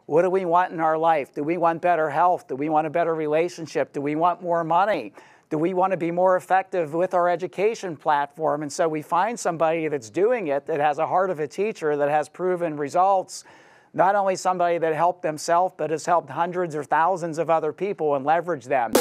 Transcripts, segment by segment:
What do we want in our life? Do we want better health? Do we want a better relationship? Do we want more money? Do we want to be more effective with our education platform? And so we find somebody that's doing it, that has a heart of a teacher, that has proven results, not only somebody that helped themselves, but has helped hundreds or thousands of other people and leverage them.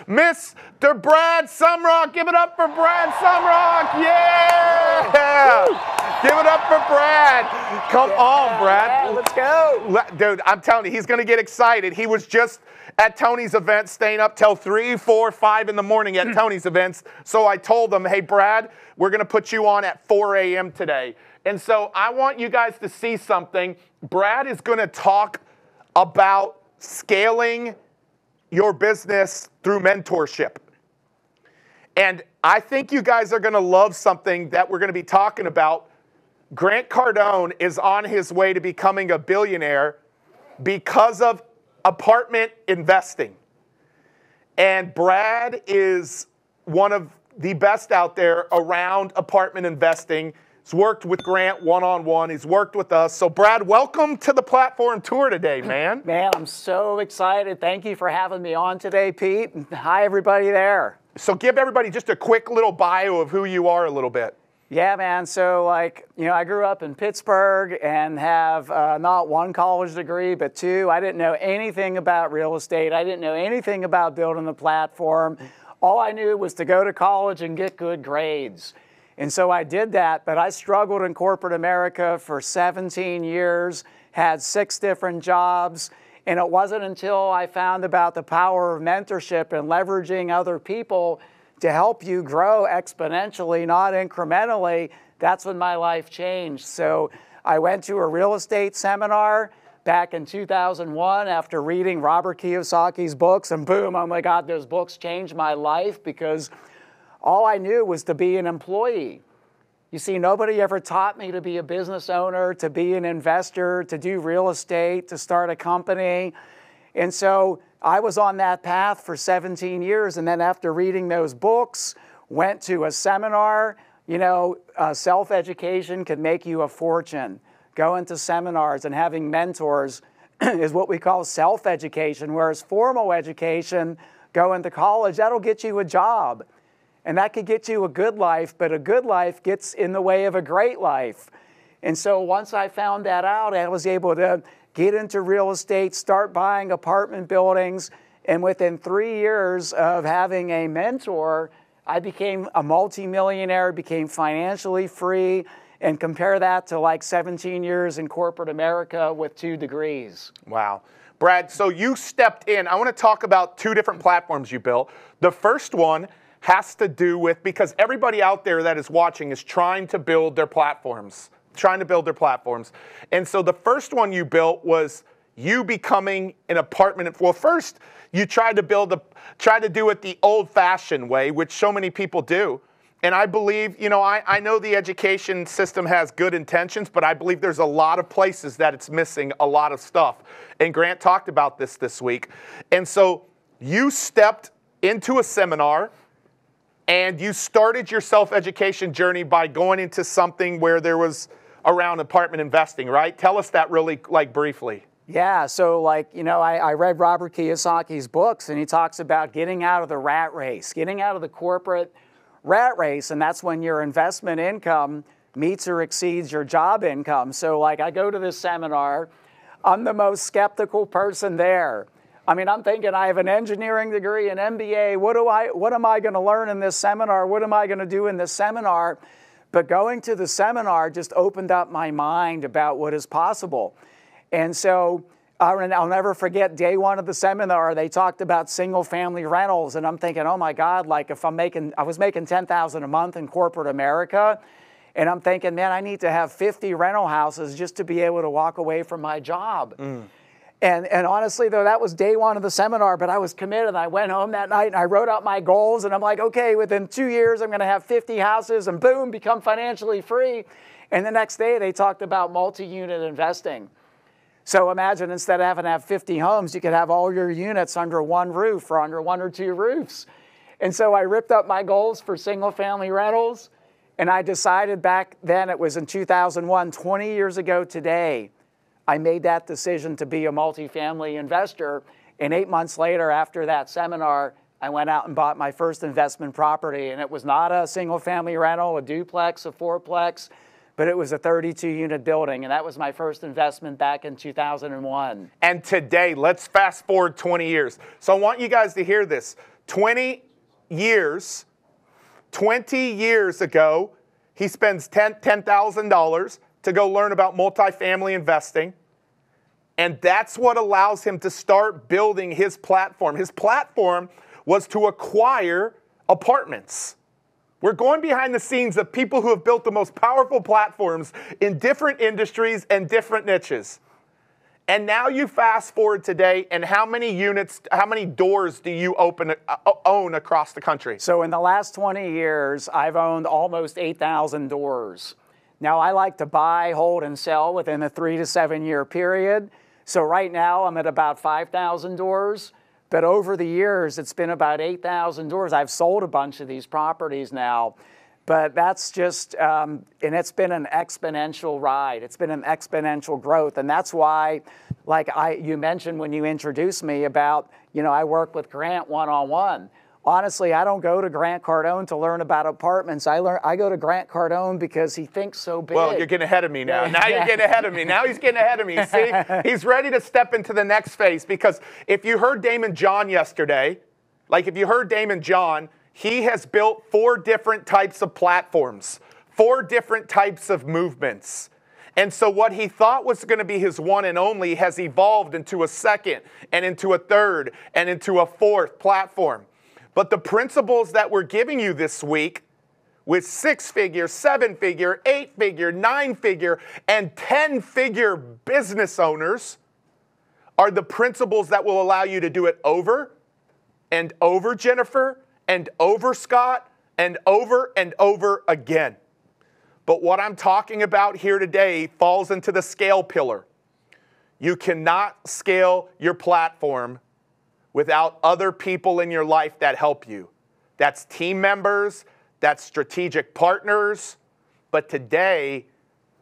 Mr. Brad Sumrok. Give it up for Brad Sumrok. Yeah! Give it up for Brad. Come on, Brad. Yeah, let's go. Dude, I'm telling you, he's going to get excited. He was just at Tony's event, staying up till 3, 4, 5 in the morning at Tony's events. So I told him, hey, Brad, we're going to put you on at 4 a.m. today. And so I want you guys to see something. Brad is going to talk about scaling your business through mentorship. And I think you guys are going to love something that we're going to be talking about. Grant Cardone is on his way to becoming a billionaire because of apartment investing. And Brad is one of the best out there around apartment investing. He's worked with Grant one-on-one. He's worked with us. So Brad, welcome to the platform tour today, man. Man, I'm so excited. Thank you for having me on today, Pete. Hi, everybody there. So give everybody just a quick little bio of who you are a little bit. Yeah, man. So, I grew up in Pittsburgh and have not one college degree, but 2. I didn't know anything about real estate. I didn't know anything about building the platform. All I knew was to go to college and get good grades. And so I did that, but I struggled in corporate America for 17 years, had 6 different jobs, and it wasn't until I found about the power of mentorship and leveraging other people to help you grow exponentially, not incrementally, that's when my life changed. So I went to a real estate seminar back in 2001 after reading Robert Kiyosaki's books, and boom, oh my God, those books changed my life because all I knew was to be an employee. You see, nobody ever taught me to be a business owner, to be an investor, to do real estate, to start a company. And so I was on that path for 17 years. And then after reading those books, went to a seminar. You know, self-education could make you a fortune. Going to seminars and having mentors is what we call self-education, whereas formal education, going to college, that'll get you a job. And that could get you a good life, but a good life gets in the way of a great life. And so once I found that out, I was able to get into real estate, start buying apartment buildings, and within 3 years of having a mentor, I became a multimillionaire, became financially free, and compare that to like 17 years in corporate America with 2 degrees. Wow. Brad, so you stepped in. I want to talk about 2 different platforms you built. The first one has to do with, because everybody out there that is watching is trying to build their platforms, And so the first one you built was you becoming an apartment. Well, first you tried to do it the old-fashioned way, which so many people do. And I believe, you know, I know the education system has good intentions, but I believe there's a lot of places that it's missing a lot of stuff. And Grant talked about this week. And so you stepped into a seminar and you started your self-education journey by going into something where there was around apartment investing, right? Tell us that really, briefly. Yeah, so I read Robert Kiyosaki's books, and he talks about getting out of the rat race, getting out of the corporate rat race, and that's when your investment income meets or exceeds your job income. So I go to this seminar, I'm the most skeptical person there. I mean, I'm thinking I have an engineering degree, an MBA. What am I going to learn in this seminar? What am I going to do in this seminar? But going to the seminar just opened up my mind about what is possible. And so I'll never forget day 1 of the seminar, they talked about single family rentals. And I'm thinking, oh my God, if I was making $10,000 a month in corporate America. And I'm thinking, man, I need to have 50 rental houses just to be able to walk away from my job. And honestly, though, that was day 1 of the seminar, but I was committed. I went home that night and I wrote out my goals, and I'm like, okay, within 2 years, I'm going to have 50 houses and boom, become financially free. And the next day, they talked about multi-unit investing. So imagine instead of having to have 50 homes, you could have all your units under one roof or under one or two roofs. And so I ripped up my goals for single-family rentals, and I decided back then, it was in 2001, 20 years ago today, I made that decision to be a multifamily investor. And 8 months later, after that seminar, I went out and bought my first investment property. And it was not a single-family rental, a duplex, a fourplex, but it was a 32-unit building. And that was my first investment back in 2001. And today, let's fast forward 20 years. So I want you guys to hear this. 20 years ago, he spends $10,000 to go learn about multifamily investing. And that's what allows him to start building his platform. His platform was to acquire apartments. We're going behind the scenes of people who have built the most powerful platforms in different industries and different niches. And now you fast forward today, and how many units, how many doors do you own across the country? So in the last 20 years, I've owned almost 8,000 doors. Now I like to buy, hold, and sell within a 3 to 7 year period. So right now I'm at about 5,000 doors. But over the years, it's been about 8,000 doors. I've sold a bunch of these properties now. But that's just, and it's been an exponential ride. It's been an exponential growth. And that's why, like you mentioned when you introduced me about, I work with Grant one-on-one. Honestly, I don't go to Grant Cardone to learn about apartments. I go to Grant Cardone because he thinks so big. Well, you're getting ahead of me now. Now you're getting ahead of me. Now he's getting ahead of me. See, he's ready to step into the next phase, because if you heard Damon John yesterday, he has built 4 different types of platforms, 4 different types of movements. And so what he thought was going to be his one and only has evolved into a second and into a third and into a 4th platform. But the principles that we're giving you this week with 6-figure, 7-figure, 8-figure, 9-figure, and 10-figure business owners are the principles that will allow you to do it over and over, Jennifer, and over, Scott, and over again. But what I'm talking about here today falls into the scale pillar. You cannot scale your platform without other people in your life that help you. That's team members, that's strategic partners, but today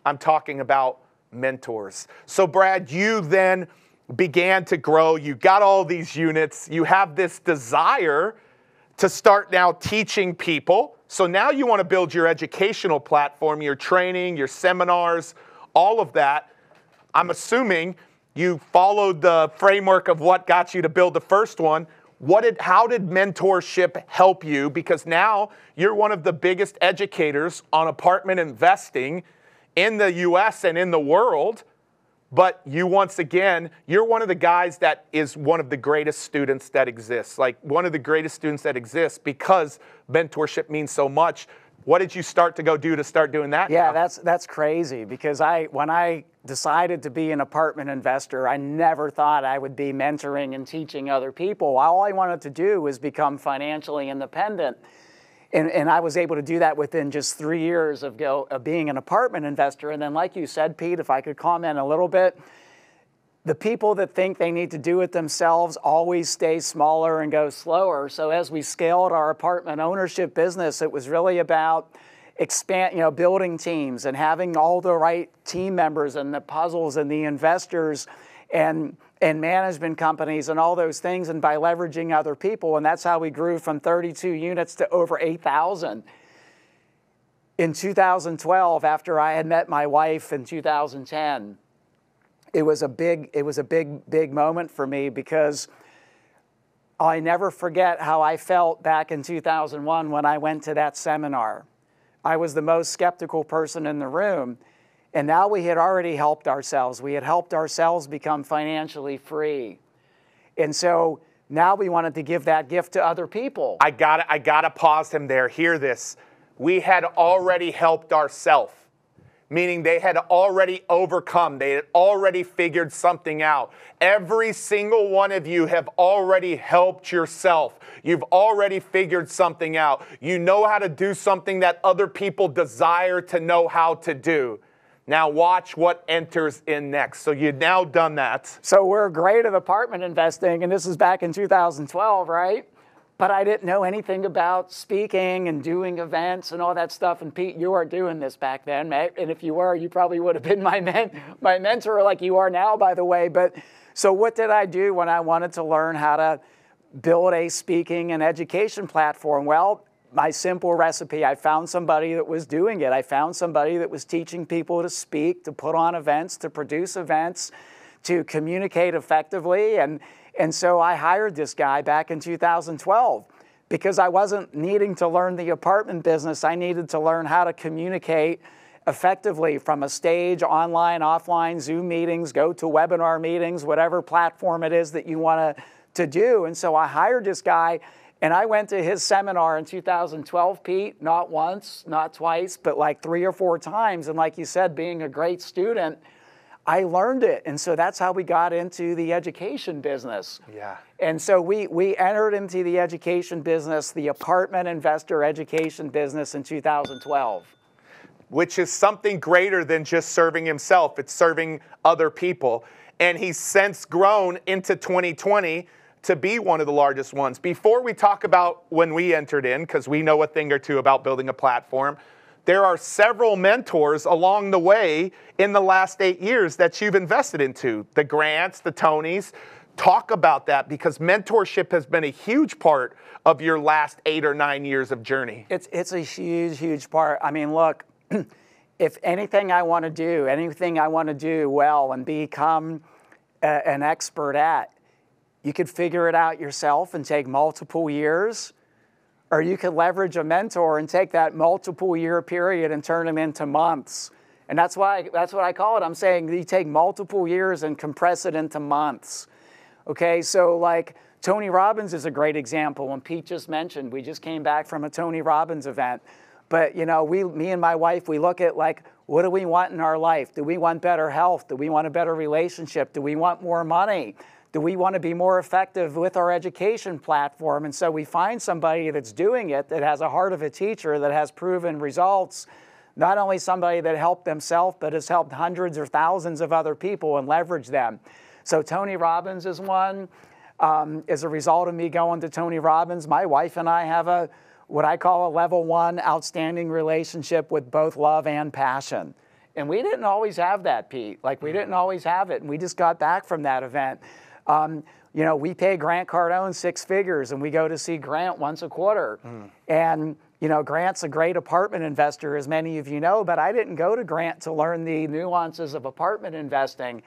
I'm talking about mentors. So Brad, you then began to grow, you got all these units, you have this desire to start now teaching people. So now you want to build your educational platform, your training, your seminars, all of that. I'm assuming you followed the framework of what got you to build the first one. How did mentorship help you? Because now you're one of the biggest educators on apartment investing in the US and in the world. But you, once again, you're one of the guys that is one of the greatest students that exists. Like one of the greatest students that exists, because mentorship means so much. What did you start to go do to start doing that? Yeah, now? that's crazy, because when I decided to be an apartment investor, I never thought I would be mentoring and teaching other people. All I wanted to do was become financially independent. And I was able to do that within just 3 years of being an apartment investor. And then, like you said, Pete, if I could comment a little bit, the people that think they need to do it themselves always stay smaller and go slower. So as we scaled our apartment ownership business, it was really about building teams and having all the right team members and the puzzles and the investors and management companies and all those things, and by leveraging other people. And that's how we grew from 32 units to over 8,000. In 2012, after I had met my wife in 2010, it was a big moment for me, because I never forget how I felt back in 2001 when I went to that seminar. I was the most skeptical person in the room. And now we had already helped ourselves. We had helped ourselves become financially free. And so now we wanted to give that gift to other people. I gotta pause him there. Hear this. We had already helped ourselves, meaning they had already overcome. They had already figured something out. Every single one of you have already helped yourself. You've already figured something out. You know how to do something that other people desire to know how to do. Now watch what enters in next. So you've now done that. So we're great at apartment investing, and this is back in 2012, right? But I didn't know anything about speaking and doing events and all that stuff. And Pete, you weren't doing this back then, mate. And if you were, you probably would have been my mentor like you are now, by the way. But so what did I do when I wanted to learn how to build a speaking and education platform? Well, my simple recipe, I found somebody that was doing it. I found somebody that was teaching people to speak, to put on events, to produce events, to communicate effectively. And so I hired this guy back in 2012 because I wasn't needing to learn the apartment business. I needed to learn how to communicate effectively from a stage, online, offline, Zoom meetings, go to webinar meetings, whatever platform it is that you want to do. And so I hired this guy, and I went to his seminar in 2012, Pete, not once, not twice, but like 3 or 4 times. And like you said, being a great student, I learned it. And so that's how we got into the education business. Yeah. And so we entered into the education business, the apartment investor education business in 2012. Which is something greater than just serving himself. It's serving other people. And he's since grown into 2020 to be one of the largest ones. Before we talk about when we entered in, because we know a thing or two about building a platform, there are several mentors along the way in the last 8 years that you've invested into. The Grants, the Tonys. Talk about that, because mentorship has been a huge part of your last 8 or 9 years of journey. It's a huge, huge part. I mean, look, if anything I want to do well and become an expert at, you could figure it out yourself and take multiple years, or you could leverage a mentor and take that multiple year period and turn them into months. And that's what I call it. I'm saying you take multiple years and compress it into months. Okay, so like Tony Robbins is a great example. When Pete just mentioned, we just came back from a Tony Robbins event. But you know, me and my wife, we look at like, what do we want in our life? Do we want better health? Do we want a better relationship? Do we want more money? Do we want to be more effective with our education platform? And so we find somebody that's doing it, that has a heart of a teacher, that has proven results, not only somebody that helped themselves, but has helped hundreds or thousands of other people and leverage them. So Tony Robbins is one. As a result of me going to Tony Robbins, my wife and I have what I call a level 1 outstanding relationship with both love and passion. And we didn't always have that, Pete. Like, we didn't always have it, and we just got back from that event. You know, we pay Grant Cardone 6 figures, and we go to see Grant once a quarter. And, you know, Grant's a great apartment investor, as many of you know, but I didn't go to Grant to learn the nuances of apartment investing.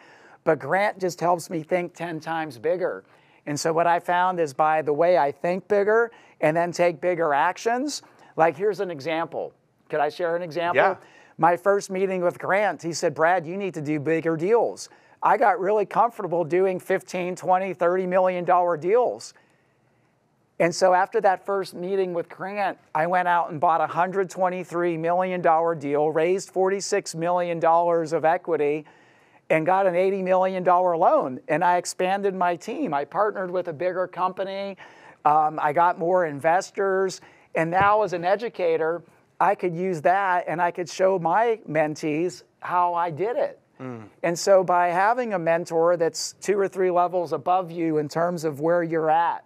But Grant just helps me think 10 times bigger. And so what I found is, by the way I think bigger and then take bigger actions, like here's an example. Could I share an example? Yeah. My first meeting with Grant, he said, Brad, you need to do bigger deals. I got really comfortable doing 15, 20, $30 million deals. And so after that first meeting with Grant, I went out and bought a $123 million deal, raised $46 million of equity, and got an $80 million loan. And I expanded my team. I partnered with a bigger company. I got more investors. And now as an educator, I could use that and I could show my mentees how I did it. And so by having a mentor that's 2 or 3 levels above you in terms of where you're at,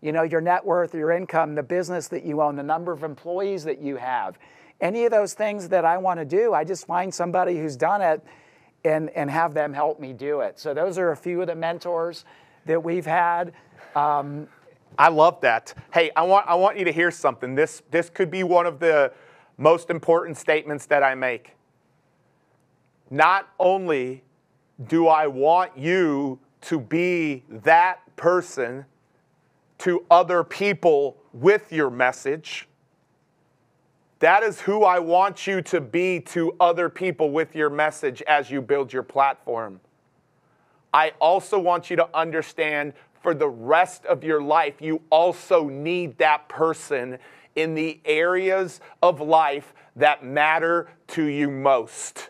you know, your net worth, your income, the business that you own, the number of employees that you have, any of those things that I want to do, I just find somebody who's done it and have them help me do it. So those are a few of the mentors that we've had. I love that. Hey, I want you to hear something. This could be one of the most important statements that I make. Not only do I want you to be that person to other people with your message, that is who I want you to be to other people with your message as you build your platform. I also want you to understand, for the rest of your life, you also need that person in the areas of life that matter to you most.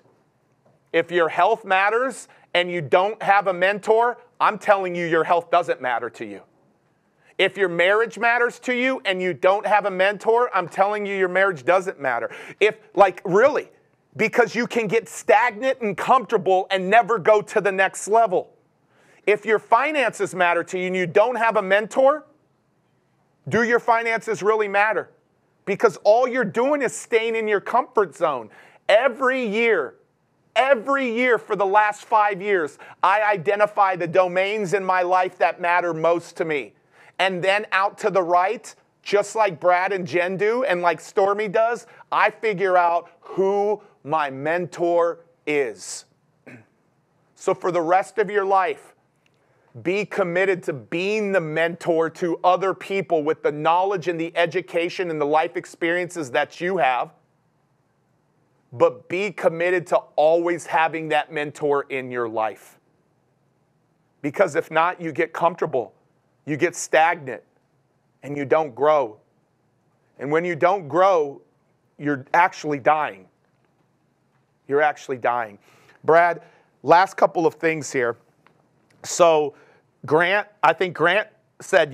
If your health matters and you don't have a mentor, I'm telling you your health doesn't matter to you. If your marriage matters to you and you don't have a mentor, I'm telling you your marriage doesn't matter. If, like, really, because you can get stagnant and comfortable and never go to the next level. If your finances matter to you and you don't have a mentor, do your finances really matter? Because all you're doing is staying in your comfort zone. Every year for the last 5 years, I identify the domains in my life that matter most to me. And then out to the right, just like Brad and Jen do, and like Stormy does, I figure out who my mentor is. So for the rest of your life, be committed to being the mentor to other people with the knowledge and the education and the life experiences that you have. But be committed to always having that mentor in your life. Because if not, you get comfortable, you get stagnant, and you don't grow. And when you don't grow, you're actually dying. You're actually dying. Brad, last couple of things here. So Grant, I think Grant said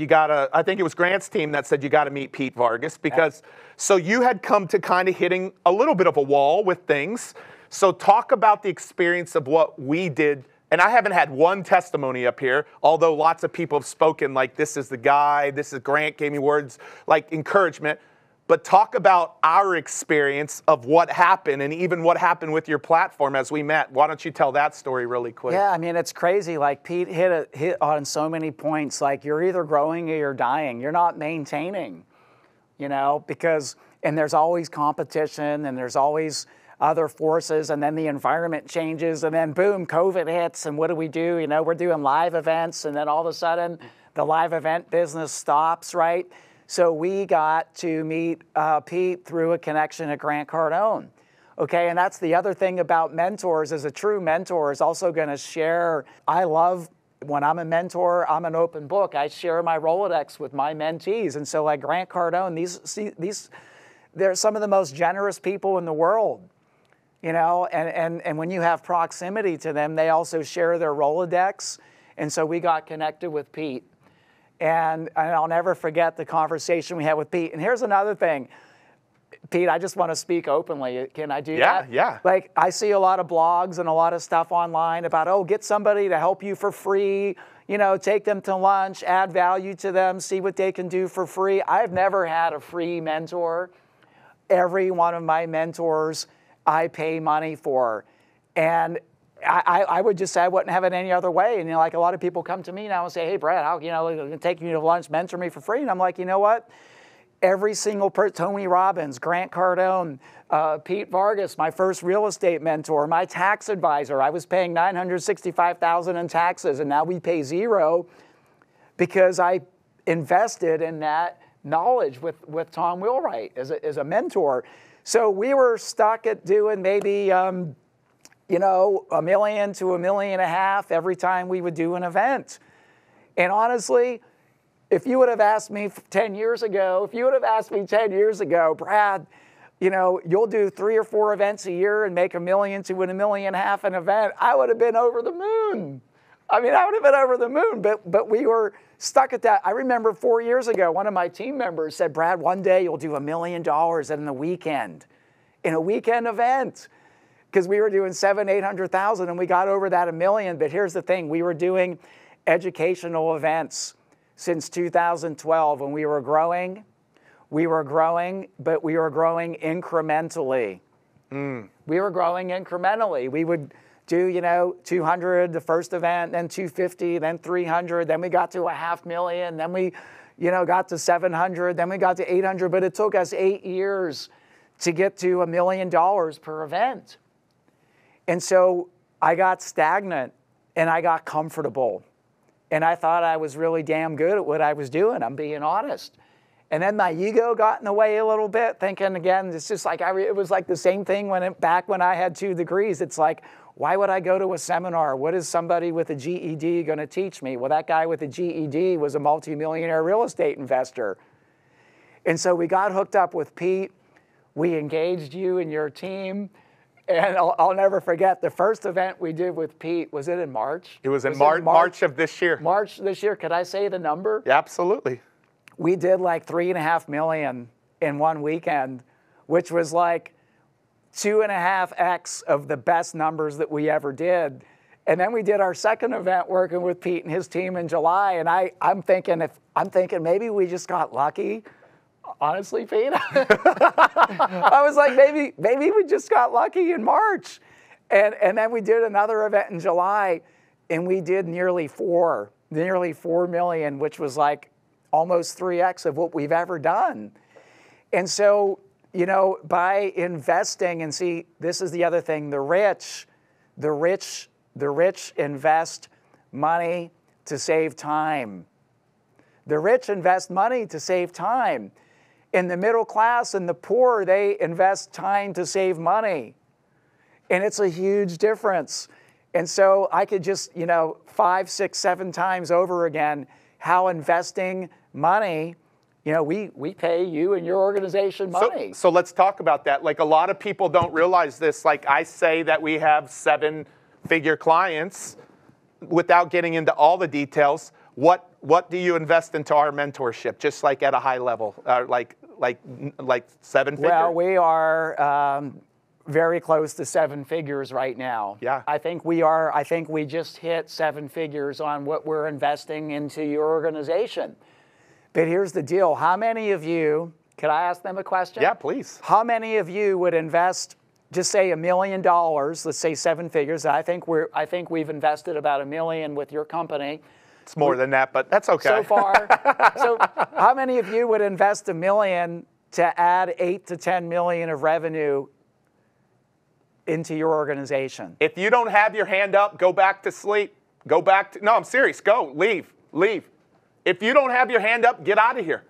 I think it was Grant's team that said you got to meet Pete Vargas because, so you had come to kind of hitting a little bit of a wall with things. So talk about the experience of what we did. And I haven't had one testimony up here, although lots of people have spoken like this is the guy, this is Grant gave me words like encouragement. But talk about our experience of what happened and even what happened with your platform as we met. Why don't you tell that story really quick? Yeah, I mean, it's crazy. Like Pete hit on so many points. Like you're either growing or you're dying. You're not maintaining, you know, and there's always competition and there's always other forces, and then the environment changes, and then boom, COVID hits, and what do? You know, we're doing live events, and then all of a sudden the live event business stops, right? So we got to meet Pete through a connection at Grant Cardone. Okay, and that's the other thing about mentors, is a true mentor is also going to share. I love when I'm a mentor, I'm an open book. I share my Rolodex with my mentees. And so like Grant Cardone, they're some of the most generous people in the world. You know, and when you have proximity to them, they also share their Rolodex. And so we got connected with Pete. And I'll never forget the conversation we had with Pete. And here's another thing. Pete, I just want to speak openly. Can I do that? Yeah. Like, I see a lot of blogs and a lot of stuff online about, oh, get somebody to help you for free, you know, take them to lunch, add value to them, see what they can do for free. I've never had a free mentor. Every one of my mentors I pay money for. And I would just say I wouldn't have it any other way. And, you know, like a lot of people come to me now and say, hey, Brad, I'll take you to lunch, mentor me for free. And I'm like, you know what? Every single person, Tony Robbins, Grant Cardone, Pete Vargas, my first real estate mentor, my tax advisor. I was paying $965,000 in taxes, and now we pay zero because I invested in that knowledge with Tom Wheelwright as a mentor. So we were stuck at doing maybe you know, $1 million to $1.5 million every time we would do an event. And honestly, if you would have asked me 10 years ago, Brad, you know, you'll do 3 or 4 events a year and make $1 million to $1.5 million an event, I would have been over the moon. I mean, I would have been over the moon, but we were stuck at that. I remember 4 years ago, one of my team members said, Brad, one day you'll do $1 million in a weekend event. Because we were doing 800,000 and we got over that $1 million. But here's the thing, we were doing educational events since 2012 and we were growing, but we were growing incrementally. We were growing incrementally. We would do, you know, 200 the first event, then 250, then 300, then we got to $500,000, then we, you know, got to 700, then we got to 800, but it took us 8 years to get to $1 million per event. And so I got stagnant and I got comfortable. And I thought I was really damn good at what I was doing, I'm being honest. And then my ego got in the way a little bit, thinking again, it's just like, it was like the same thing back when I had 2 degrees. It's like, why would I go to a seminar? What is somebody with a GED going to teach me? Well, that guy with a GED was a multimillionaire real estate investor. And so we got hooked up with Pete. We engaged you and your team. And I'll never forget the first event we did with Pete. Was it in March? It was in March of this year. March this year. Could I say the number? Yeah, absolutely. We did like $3.5 million in one weekend, which was like 2.5x of the best numbers that we ever did. And then we did our second event working with Pete and his team in July. And I'm thinking maybe we just got lucky. Honestly, Pete, I was like, maybe we just got lucky in March. And then we did another event in July, and we did nearly 4 million, which was like almost 3x of what we've ever done. And so, you know, by investing, and see, this is the other thing, the rich invest money to save time. The rich invest money to save time. In the middle class and the poor, they invest time to save money. And it's a huge difference. And so I could just, you know, 5, 6, 7 times over again, how investing money, you know, we pay you and your organization money. So let's talk about that. Like, a lot of people don't realize this. Like, I say that we have 7-figure clients without getting into all the details. What do you invest into our mentorship? Just like at a high level, like 7-figure? Well, we are very close to 7 figures right now. Yeah. I think we just hit 7 figures on what we're investing into your organization. But here's the deal. How many of you, could I ask them a question? Yeah, please. How many of you would invest, just say $1 million, let's say 7 figures. I think we've invested about $1 million with your company. It's more than that, but that's okay. So far. So how many of you would invest $1 million to add 8 to 10 million of revenue into your organization? If you don't have your hand up, go back to sleep. Go back to, no, I'm serious. Go, leave. If you don't have your hand up, get out of here.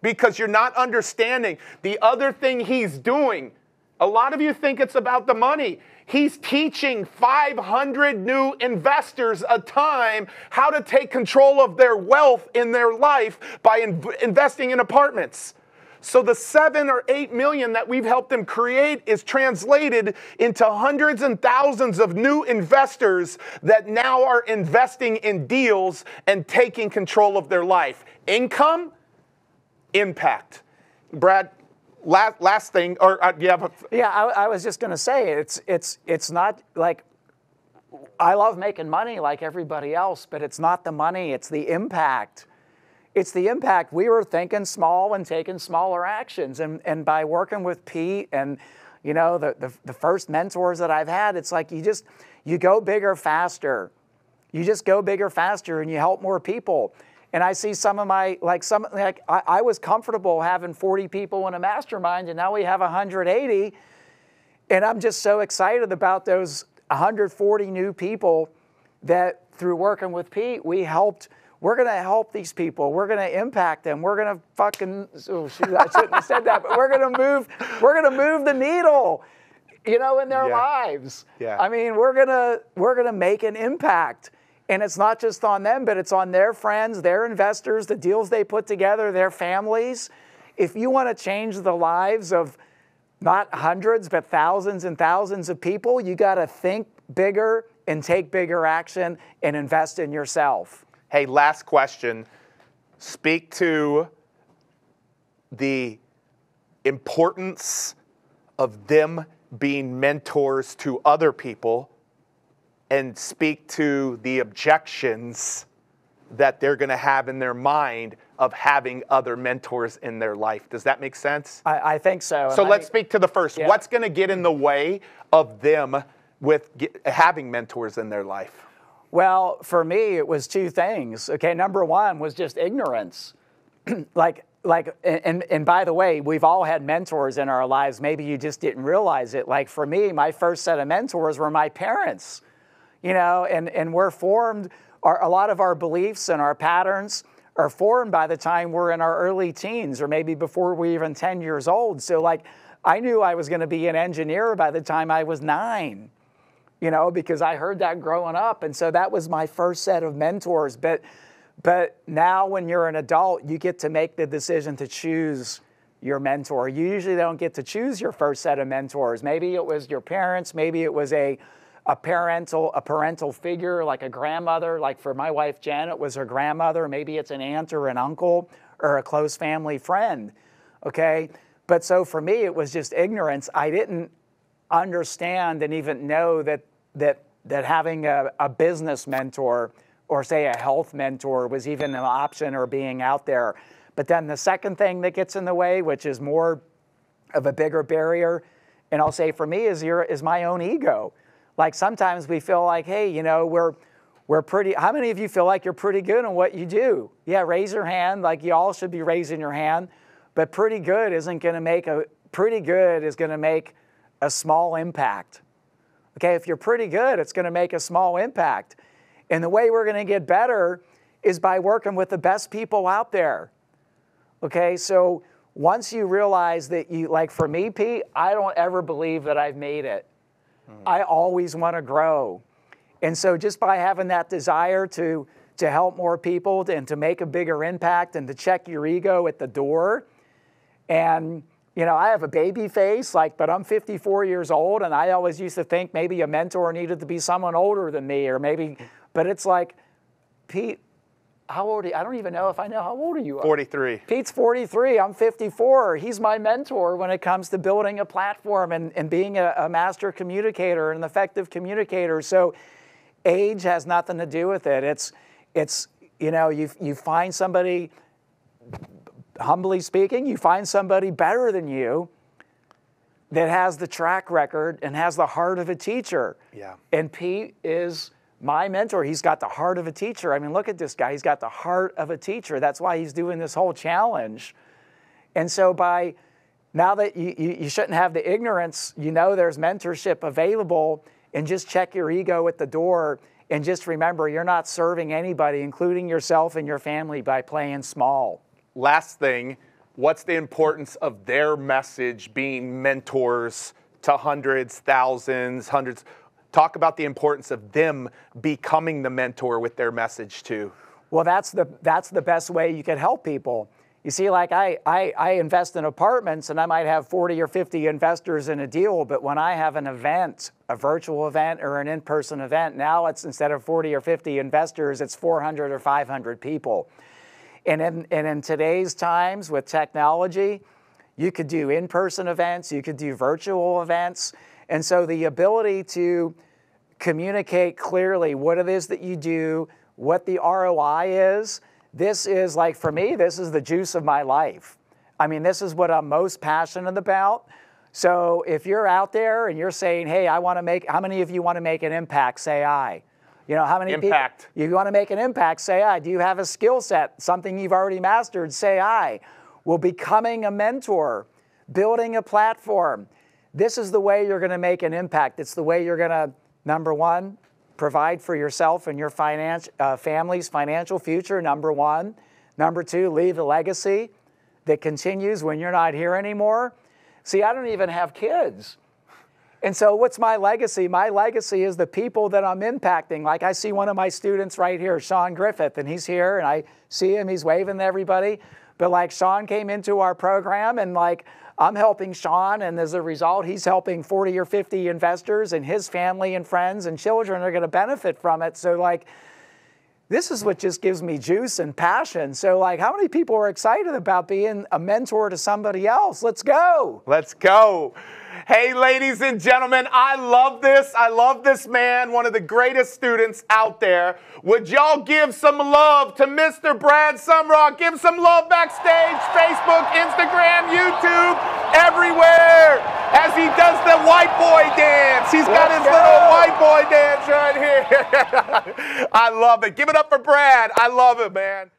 Because you're not understanding the other thing he's doing. A lot of you think it's about the money. He's teaching 500 new investors a time how to take control of their wealth in their life by investing in apartments. So the 7 or 8 million that we've helped them create is translated into hundreds and thousands of new investors that now are investing in deals and taking control of their life. Income, impact. Brad, last thing, or you have a... Yeah, I was just going to say, it's not like, I love making money like everybody else, but it's not the money, it's the impact. It's the impact. We were thinking small and taking smaller actions. And by working with Pete and, you know, the first mentors that I've had, it's like you go bigger faster. You just go bigger faster and you help more people. And I see some of my, I was comfortable having 40 people in a mastermind, and now we have 180. And I'm just so excited about those 140 new people that through working with Pete, we're going to help these people. We're going to impact them. We're going to fucking, oh shoot, I shouldn't have said that, but we're going to move the needle, you know, in their lives. Yeah. I mean, we're going to make an impact. And it's not just on them, but it's on their friends, their investors, the deals they put together, their families. If you want to change the lives of not hundreds, but thousands and thousands of people, you got to think bigger and take bigger action and invest in yourself. Hey, last question. Speak to the importance of them being mentors to other people, and speak to the objections that they're going to have in their mind of having other mentors in their life. Does that make sense? I think so. So let's speak to the first. Yeah. What's going to get in the way of them with having mentors in their life? Well, for me, it was 2 things. Okay, number 1 was just ignorance. And by the way, we've all had mentors in our lives. Maybe you just didn't realize it. Like for me, my first set of mentors were my parents. You know, and we're formed, a lot of our beliefs and our patterns are formed by the time we're in our early teens or maybe before we're even 10 years old. So like, I knew I was going to be an engineer by the time I was 9, you know, because I heard that growing up. And so that was my first set of mentors. But now when you're an adult, you get to make the decision to choose your mentor. You usually don't get to choose your first set of mentors. Maybe it was your parents, maybe it was a parental figure, like a grandmother. Like for my wife, Janet, was her grandmother. Maybe it's an aunt or an uncle or a close family friend, okay? But so for me, it was just ignorance. I didn't understand and even know that having a business mentor or say a health mentor was even an option or being out there. But then the second thing that gets in the way, which is more of a bigger barrier, and I'll say for me is my own ego. Like sometimes we feel like, hey, you know, we're pretty, how many of you feel like you're pretty good in what you do? Yeah, raise your hand, like you all should be raising your hand, but pretty good is gonna make a small impact. Okay, if you're pretty good, it's gonna make a small impact. And the way we're gonna get better is by working with the best people out there. Okay, so once you realize that you, like for me, Pete, I don't ever believe that I've made it. I always wanna grow. And so just by having that desire to help more people and to make a bigger impact and to check your ego at the door, and you know, I have a baby face, but I'm 54 years old, and I always used to think maybe a mentor needed to be someone older than me, or maybe, but it's like, Pete, how old are you? I don't even know if I know how old you are. 43. Pete's 43, I'm 54. He's my mentor when it comes to building a platform and being a master communicator, an effective communicator. So age has nothing to do with it. It's you know, you find somebody, humbly speaking, you find somebody better than you that has the track record and has the heart of a teacher. Yeah. And Pete is my mentor. He's got the heart of a teacher. I mean, look at this guy. He's got the heart of a teacher. That's why he's doing this whole challenge. And so now that you shouldn't have the ignorance, you know there's mentorship available, and just check your ego at the door, and just remember you're not serving anybody, including yourself and your family, by playing small. Last thing, what's the importance of their message being mentors to hundreds, thousands, hundreds? Talk about the importance of them becoming the mentor with their message too. Well, that's the best way you can help people. You see, like I invest in apartments, and I might have 40 or 50 investors in a deal, but when I have an event, a virtual event or an in-person event, now it's, instead of 40 or 50 investors, it's 400 or 500 people. And in today's times with technology, you could do in-person events, you could do virtual events. And so the ability to communicate clearly what it is that you do, what the ROI is, this is, like, for me, this is the juice of my life. I mean, this is what I'm most passionate about. So if you're out there and you're saying, hey, I want to make, how many of you want to make an impact? Say aye. You know, how many impact. people, you want to make an impact? Say aye. Do you have a skill set, something you've already mastered? Say aye. Well, becoming a mentor, building a platform, this is the way you're going to make an impact. It's the way you're going to, number one, provide for yourself and your family's financial future, number one. Number two, leave a legacy that continues when you're not here anymore. See, I don't even have kids. And so what's my legacy? My legacy is the people that I'm impacting. Like, I see one of my students right here, Sean Griffith, and he's here, and I see him, he's waving to everybody. But like, Sean came into our program, and like, I'm helping Sean, and as a result, he's helping 40 or 50 investors, and his family and friends and children are going to benefit from it. So like, this is what just gives me juice and passion. So like, how many people are excited about being a mentor to somebody else? Let's go. Let's go. Hey, ladies and gentlemen, I love this. I love this man, one of the greatest students out there. Would y'all give some love to Mr. Brad Sumrok? Give some love backstage, Facebook, Instagram, YouTube, everywhere, as he does the white boy dance. He's got his little white boy dance right here. I love it. Give it up for Brad. I love it, man.